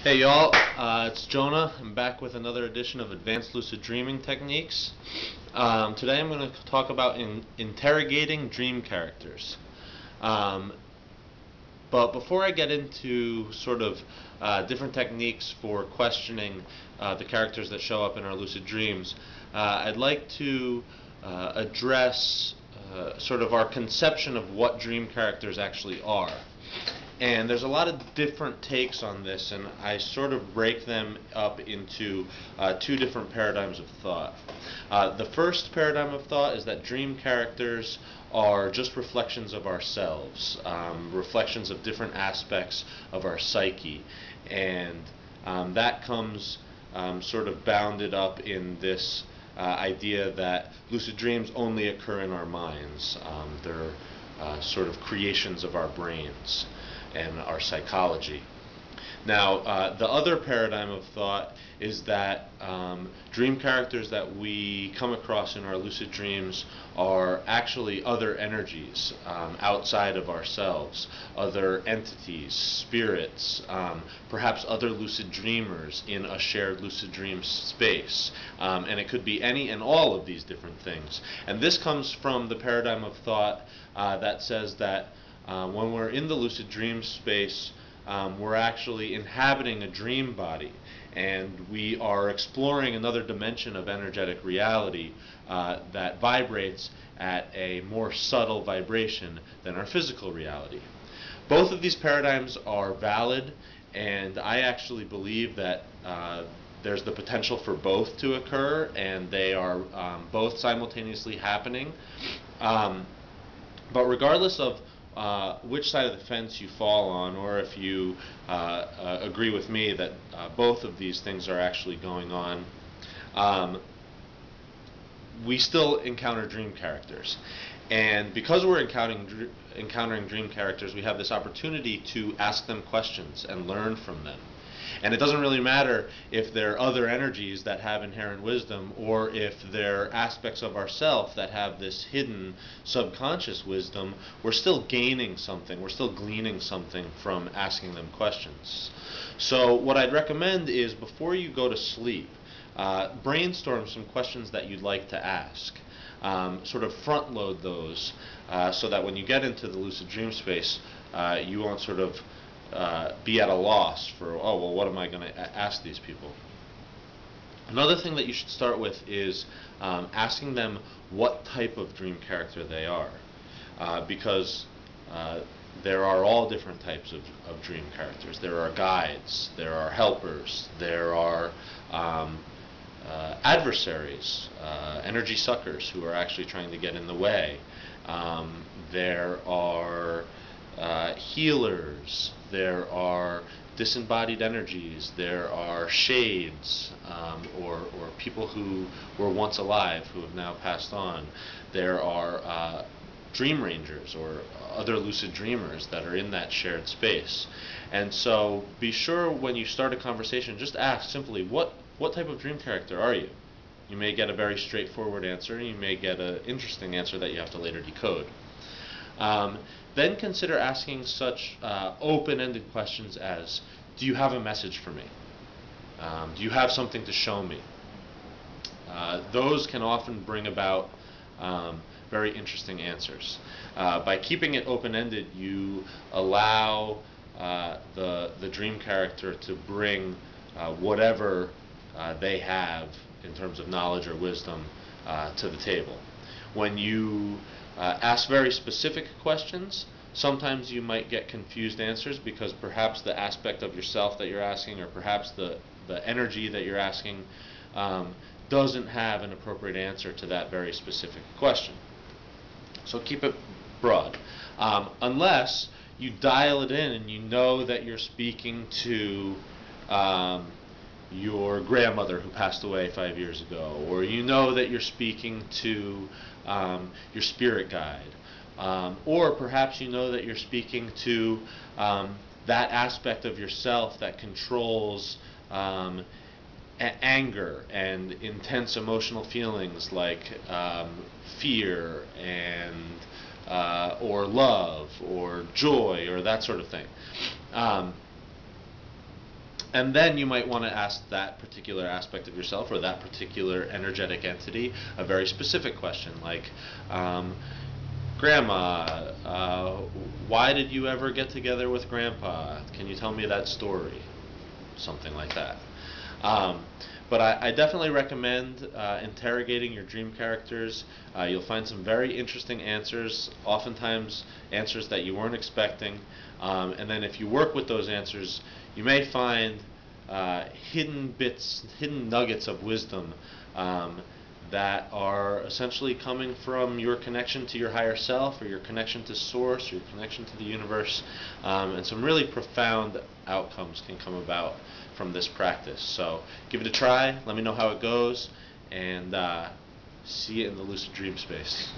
Hey y'all, it's Jonah. I'm back with another edition of Advanced Lucid Dreaming Techniques. Today I'm going to talk about interrogating dream characters. Um, but before I get into sort of different techniques for questioning the characters that show up in our lucid dreams, I'd like to address sort of our conception of what dream characters actually are. And there's a lot of different takes on this, and I sort of break them up into two different paradigms of thought. The first paradigm of thought is that dream characters are just reflections of ourselves, reflections of different aspects of our psyche, and that comes sort of bounded up in this idea that lucid dreams only occur in our minds. They're sort of creations of our brains and our psychology. Now, the other paradigm of thought is that dream characters that we come across in our lucid dreams are actually other energies outside of ourselves, other entities, spirits, perhaps other lucid dreamers in a shared lucid dream space. And it could be any and all of these different things. And this comes from the paradigm of thought that says that when we're in the lucid dream space, we're actually inhabiting a dream body, and we are exploring another dimension of energetic reality that vibrates at a more subtle vibration than our physical reality. Both of these paradigms are valid, and I actually believe that there's the potential for both to occur, and they are both simultaneously happening. But regardless of which side of the fence you fall on, or if you agree with me that both of these things are actually going on, we still encounter dream characters. And because we're encountering dream characters, we have this opportunity to ask them questions and learn from them. And it doesn't really matter if they're other energies that have inherent wisdom, or if they're aspects of ourself that have this hidden subconscious wisdom. We're still gaining something. We're still gleaning something from asking them questions. So what I'd recommend is, before you go to sleep, brainstorm some questions that you'd like to ask. Sort of front load those so that when you get into the lucid dream space, you won't sort of be at a loss for, oh, well, what am I going to ask these people? Another thing that you should start with is asking them what type of dream character they are, because there are all different types of dream characters. There are guides, there are helpers, there are adversaries, energy suckers who are actually trying to get in the way. There are healers, there are disembodied energies, there are shades, or people who were once alive who have now passed on. There are dream rangers or other lucid dreamers that are in that shared space. And so be sure when you start a conversation, just ask simply, what type of dream character are you? You may get a very straightforward answer, you may get an interesting answer that you have to later decode. Then consider asking such open-ended questions as, do you have a message for me? Do you have something to show me? Those can often bring about very interesting answers. By keeping it open-ended, you allow the dream character to bring whatever they have in terms of knowledge or wisdom to the table. When you ask very specific questions, sometimes you might get confused answers, because perhaps the aspect of yourself that you're asking, or perhaps the energy that you're asking, doesn't have an appropriate answer to that very specific question. So keep it broad. Unless you dial it in and you know that you're speaking to your grandmother who passed away 5 years ago, or you know that you're speaking to your spirit guide, or perhaps you know that you're speaking to that aspect of yourself that controls anger and intense emotional feelings like fear and or love or joy or that sort of thing. And then you might want to ask that particular aspect of yourself or that particular energetic entity a very specific question, like, Grandma, why did you ever get together with Grandpa? Can you tell me that story? Something like that. But I definitely recommend interrogating your dream characters. You'll find some very interesting answers, oftentimes answers that you weren't expecting. And then if you work with those answers, you may find hidden bits, hidden nuggets of wisdom that are essentially coming from your connection to your higher self, or your connection to source, your connection to the universe, and some really profound outcomes can come about from this practice. So give it a try, let me know how it goes, and see you in the lucid dream space.